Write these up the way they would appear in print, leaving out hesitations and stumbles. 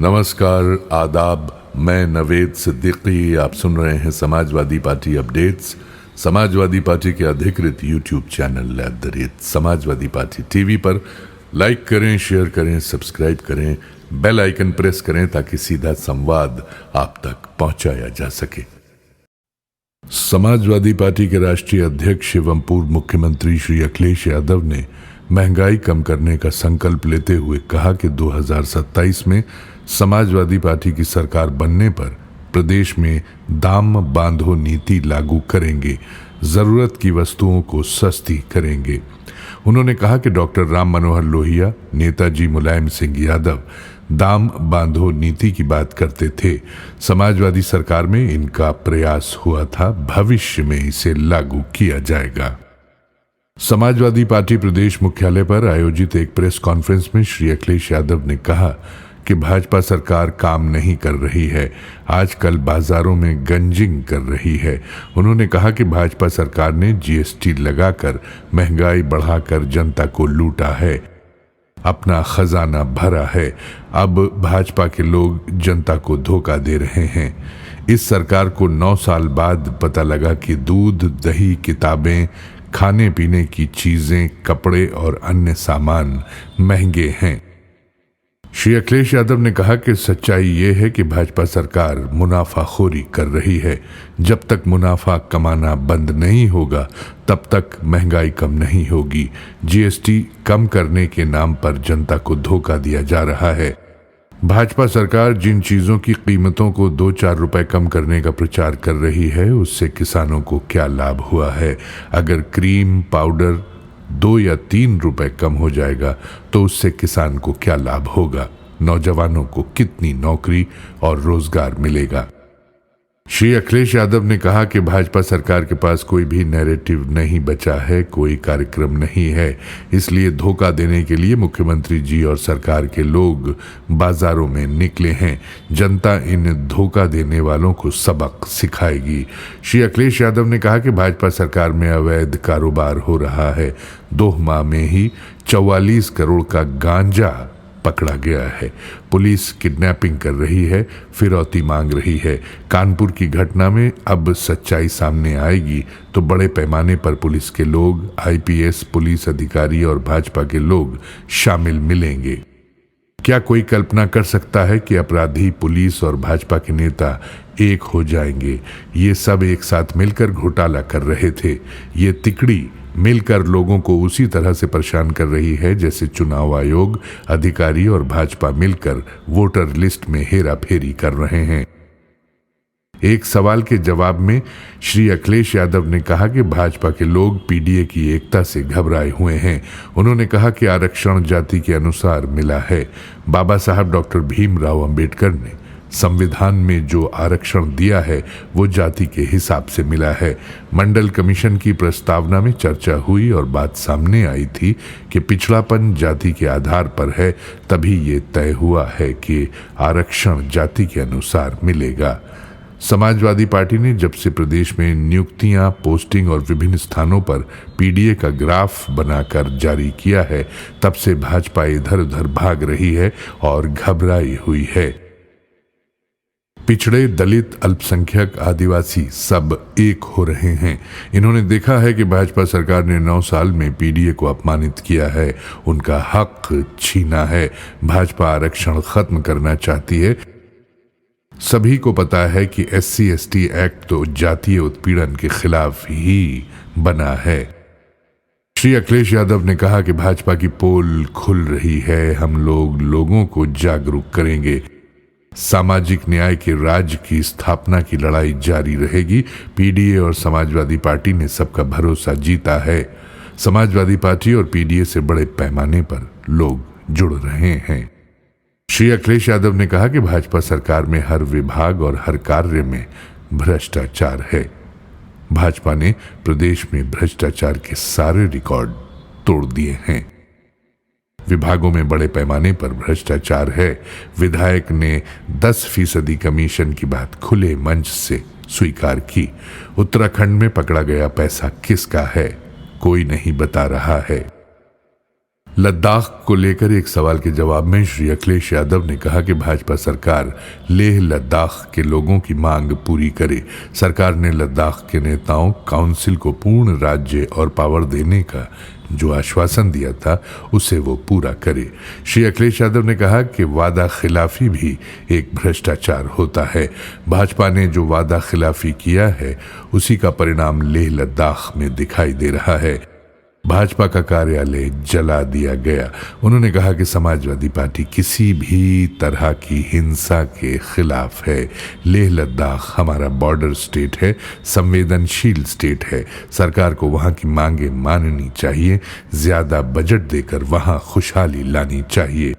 नमस्कार, आदाब। मैं नवेद सिद्दीकी। आप सुन रहे हैं Samajwadi party updates. Samajwadi party के अधिकृत YouTube channel @Samajwadi party TV पर लाइक करें, शेयर करें, सब्सक्राइब करें, बेल आइकन प्रेस करें ताकि सीधा संवाद आप तक पहुंचाया जा सके। समाजवादी पार्टी के राष्ट्रीय अध्यक्ष एवं पूर्व मुख्यमंत्री श्री अखिलेश यादव ने महंगाई कम करने का संकल्प लेते हुए कहा कि 2027 में समाजवादी पार्टी की सरकार बनने पर प्रदेश में दाम बांधो नीति लागू करेंगे, जरूरत की वस्तुओं को सस्ती करेंगे। उन्होंने कहा कि डॉक्टर राम मनोहर लोहिया, नेताजी मुलायम सिंह यादव दाम बांधो नीति की बात करते थे। समाजवादी सरकार में इनका प्रयास हुआ था, भविष्य में इसे लागू किया जाएगा। समाजवादी पार्टी प्रदेश मुख्यालय पर आयोजित एक प्रेस कॉन्फ्रेंस में श्री अखिलेश यादव ने कहा कि भाजपा सरकार काम नहीं कर रही है, आजकल बाजारों में गंजिंग कर रही है। उन्होंने कहा कि भाजपा सरकार ने जीएसटी लगाकर महंगाई बढ़ाकर जनता को लूटा है, अपना खजाना भरा है। अब भाजपा के लोग जनता को धोखा दे रहे हैं। इस सरकार को 9 साल बाद पता लगा कि दूध, दही, किताबें, खाने पीने की चीजें, कपड़े और अन्य सामान महंगे हैं। श्री अखिलेश यादव ने कहा कि सच्चाई ये है कि भाजपा सरकार मुनाफाखोरी कर रही है। जब तक मुनाफा कमाना बंद नहीं होगा तब तक महंगाई कम नहीं होगी। जीएसटी कम करने के नाम पर जनता को धोखा दिया जा रहा है। भाजपा सरकार जिन चीजों की कीमतों को 2-4 रुपए कम करने का प्रचार कर रही है, उससे किसानों को क्या लाभ हुआ है? अगर क्रीम पाउडर 2 या 3 रुपए कम हो जाएगा तो उससे किसान को क्या लाभ होगा? नौजवानों को कितनी नौकरी और रोजगार मिलेगा? श्री अखिलेश यादव ने कहा कि भाजपा सरकार के पास कोई भी नैरेटिव नहीं बचा है, कोई कार्यक्रम नहीं है। इसलिए धोखा देने के लिए मुख्यमंत्री जी और सरकार के लोग बाजारों में निकले हैं। जनता इन धोखा देने वालों को सबक सिखाएगी। श्री अखिलेश यादव ने कहा कि भाजपा सरकार में अवैध कारोबार हो रहा है। 2 माह में ही 44 करोड़ का गांजा पकड़ा गया है। पुलिस किडनैपिंग कर रही है, फिरौती मांग रही है। कानपुर की घटना में अब सच्चाई सामने आएगी तो बड़े पैमाने पर पुलिस के लोग, आईपीएस पुलिस अधिकारी और भाजपा के लोग शामिल मिलेंगे। क्या कोई कल्पना कर सकता है कि अपराधी पुलिस और भाजपा के नेता एक हो जाएंगे? ये सब एक साथ मिलकर घोटाला कर रहे थे। ये तिकड़ी मिलकर लोगों को उसी तरह से परेशान कर रही है जैसे चुनाव आयोग, अधिकारी और भाजपा मिलकर वोटर लिस्ट में हेरा फेरी कर रहे हैं। एक सवाल के जवाब में श्री अखिलेश यादव ने कहा कि भाजपा के लोग पीडीए की एकता से घबराए हुए हैं। उन्होंने कहा कि आरक्षण जाति के अनुसार मिला है। बाबा साहब डॉक्टर भीमराव अंबेडकर ने संविधान में जो आरक्षण दिया है वो जाति के हिसाब से मिला है। मंडल कमीशन की प्रस्तावना में चर्चा हुई और बात सामने आई थी कि पिछड़ापन जाति के आधार पर है, तभी ये तय हुआ है कि आरक्षण जाति के अनुसार मिलेगा। समाजवादी पार्टी ने जब से प्रदेश में नियुक्तियां, पोस्टिंग और विभिन्न स्थानों पर पीडीए का ग्राफ बनाकर जारी किया है, तब से भाजपा इधर उधर भाग रही है और घबराई हुई है। पिछड़े, दलित, अल्पसंख्यक, आदिवासी सब एक हो रहे हैं। इन्होंने देखा है कि भाजपा सरकार ने 9 साल में पीडीए को अपमानित किया है, उनका हक छीना है। भाजपा आरक्षण खत्म करना चाहती है। सभी को पता है कि SC/ST एक्ट तो जातीय उत्पीड़न के खिलाफ ही बना है। श्री अखिलेश यादव ने कहा कि भाजपा की पोल खुल रही है, हम लोग लोगों को जागरूक करेंगे। सामाजिक न्याय के राज्य की स्थापना की लड़ाई जारी रहेगी। पीडीए और समाजवादी पार्टी ने सबका भरोसा जीता है। समाजवादी पार्टी और पीडीए से बड़े पैमाने पर लोग जुड़ रहे हैं। श्री अखिलेश यादव ने कहा कि भाजपा सरकार में हर विभाग और हर कार्य में भ्रष्टाचार है। भाजपा ने प्रदेश में भ्रष्टाचार के सारे रिकॉर्ड तोड़ दिए हैं। विभागों में बड़े पैमाने पर भ्रष्टाचार है। विधायक ने 10% कमीशन की बात खुले मंच से स्वीकार की। उत्तराखंड में पकड़ा गया पैसा किसका है, कोई नहीं बता रहा है। लद्दाख को लेकर एक सवाल के जवाब में श्री अखिलेश यादव ने कहा कि भाजपा सरकार लेह लद्दाख के लोगों की मांग पूरी करे। सरकार ने लद्दाख के नेताओं काउंसिल को पूर्ण राज्य और पावर देने का जो आश्वासन दिया था उसे वो पूरा करे। श्री अखिलेश यादव ने कहा कि वादा खिलाफी भी एक भ्रष्टाचार होता है। भाजपा ने जो वादा खिलाफी किया है उसी का परिणाम लेह लद्दाख में दिखाई दे रहा है। भाजपा का कार्यालय जला दिया गया। उन्होंने कहा कि समाजवादी पार्टी किसी भी तरह की हिंसा के खिलाफ है। लेह लद्दाख हमारा बॉर्डर स्टेट है, संवेदनशील स्टेट है। सरकार को वहां की मांगे माननी चाहिए, ज्यादा बजट देकर वहां खुशहाली लानी चाहिए।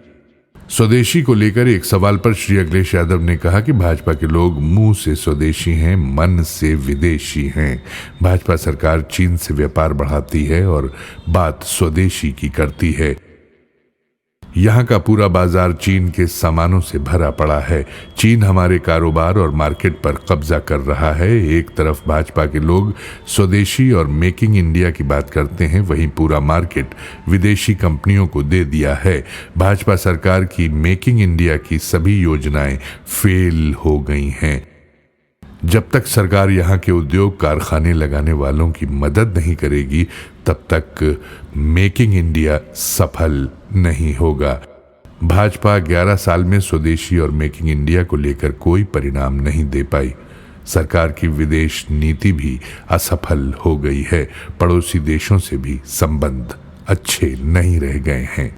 स्वदेशी को लेकर एक सवाल पर श्री अखिलेश यादव ने कहा कि भाजपा के लोग मुंह से स्वदेशी हैं, मन से विदेशी हैं। भाजपा सरकार चीन से व्यापार बढ़ाती है और बात स्वदेशी की करती है। यहाँ का पूरा बाजार चीन के सामानों से भरा पड़ा है। चीन हमारे कारोबार और मार्केट पर कब्जा कर रहा है। एक तरफ भाजपा के लोग स्वदेशी और मेकिंग इंडिया की बात करते हैं, वहीं पूरा मार्केट विदेशी कंपनियों को दे दिया है। भाजपा सरकार की मेकिंग इंडिया की सभी योजनाएं फेल हो गई हैं। जब तक सरकार यहाँ के उद्योग कारखाने लगाने वालों की मदद नहीं करेगी तब तक मेकिंग इंडिया सफल नहीं होगा। भाजपा 11 साल में स्वदेशी और मेकिंग इंडिया को लेकर कोई परिणाम नहीं दे पाई। सरकार की विदेश नीति भी असफल हो गई है। पड़ोसी देशों से भी संबंध अच्छे नहीं रह गए हैं।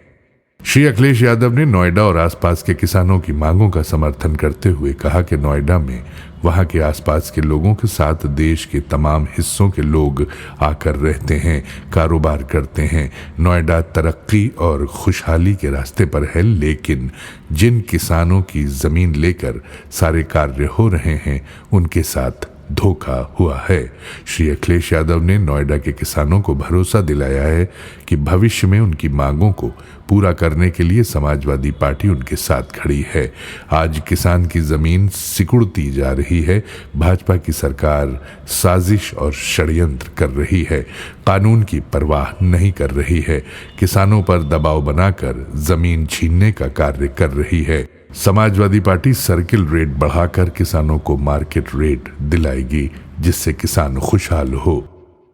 श्री अखिलेश यादव ने नोएडा और आसपास के किसानों की मांगों का समर्थन करते हुए कहा कि नोएडा में वहां के आसपास के लोगों के साथ देश के तमाम हिस्सों के लोग आकर रहते हैं, कारोबार करते हैं। नोएडा तरक्की और खुशहाली के रास्ते पर है, लेकिन जिन किसानों की जमीन लेकर सारे कार्य हो रहे हैं उनके साथ धोखा हुआ है। श्री अखिलेश यादव ने नोएडा के किसानों को भरोसा दिलाया है कि भविष्य में उनकी मांगों को पूरा करने के लिए समाजवादी पार्टी उनके साथ खड़ी है। आज किसान की जमीन सिकुड़ती जा रही है। भाजपा की सरकार साजिश और षड्यंत्र कर रही है, कानून की परवाह नहीं कर रही है, किसानों पर दबाव बनाकर जमीन छीनने का कार्य कर रही है। समाजवादी पार्टी सर्किल रेट बढ़ाकर किसानों को मार्केट रेट दिलाएगी जिससे किसान खुशहाल हो।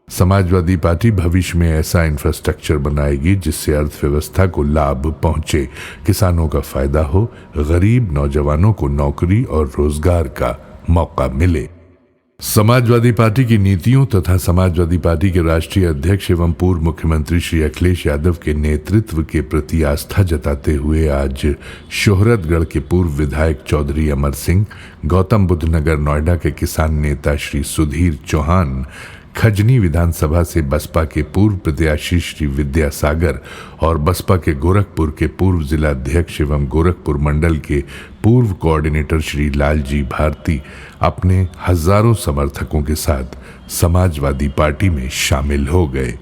समाजवादी पार्टी भविष्य में ऐसा इंफ्रास्ट्रक्चर बनाएगी जिससे अर्थव्यवस्था को लाभ पहुंचे, किसानों का फायदा हो, गरीब नौजवानों को नौकरी और रोजगार का मौका मिले। समाजवादी पार्टी की नीतियों तथा समाजवादी पार्टी के राष्ट्रीय अध्यक्ष एवं पूर्व मुख्यमंत्री श्री अखिलेश यादव के नेतृत्व के प्रति आस्था जताते हुए आज शोहरतगढ़ के पूर्व विधायक चौधरी अमर सिंह, गौतम बुद्ध नगर नोएडा के किसान नेता श्री सुधीर चौहान, खजनी विधानसभा से बसपा के पूर्व प्रत्याशी श्री विद्यासागर और बसपा के गोरखपुर के पूर्व जिलाध्यक्ष एवं गोरखपुर मंडल के पूर्व कोऑर्डिनेटर श्री लालजी भारती अपने हजारों समर्थकों के साथ समाजवादी पार्टी में शामिल हो गए।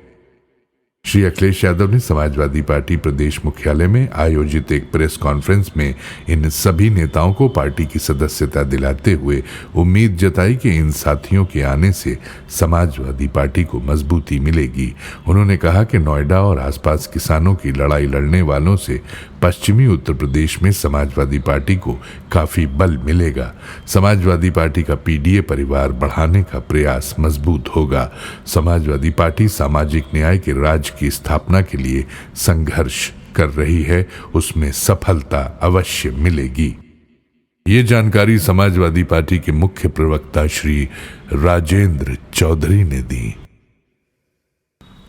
श्री अखिलेश यादव ने समाजवादी पार्टी प्रदेश मुख्यालय में आयोजित एक प्रेस कॉन्फ्रेंस में इन सभी नेताओं को पार्टी की सदस्यता दिलाते हुए उम्मीद जताई कि इन साथियों के आने से समाजवादी पार्टी को मजबूती मिलेगी। उन्होंने कहा कि नोएडा और आसपास किसानों की लड़ाई लड़ने वालों से पश्चिमी उत्तर प्रदेश में समाजवादी पार्टी को काफी बल मिलेगा। समाजवादी पार्टी का पीडीए परिवार बढ़ाने का प्रयास मजबूत होगा। समाजवादी पार्टी सामाजिक न्याय के राज की स्थापना के लिए संघर्ष कर रही है, उसमें सफलता अवश्य मिलेगी। ये जानकारी समाजवादी पार्टी के मुख्य प्रवक्ता श्री राजेंद्र चौधरी ने दी।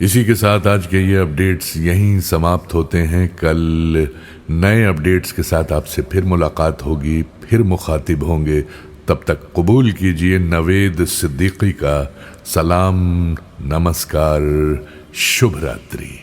इसी के साथ आज के ये अपडेट्स यहीं समाप्त होते हैं। कल नए अपडेट्स के साथ आपसे फिर मुलाकात होगी, फिर मुखातिब होंगे। तब तक कबूल कीजिए नवेद सिद्दीकी का सलाम, नमस्कार, शुभ रात्रि।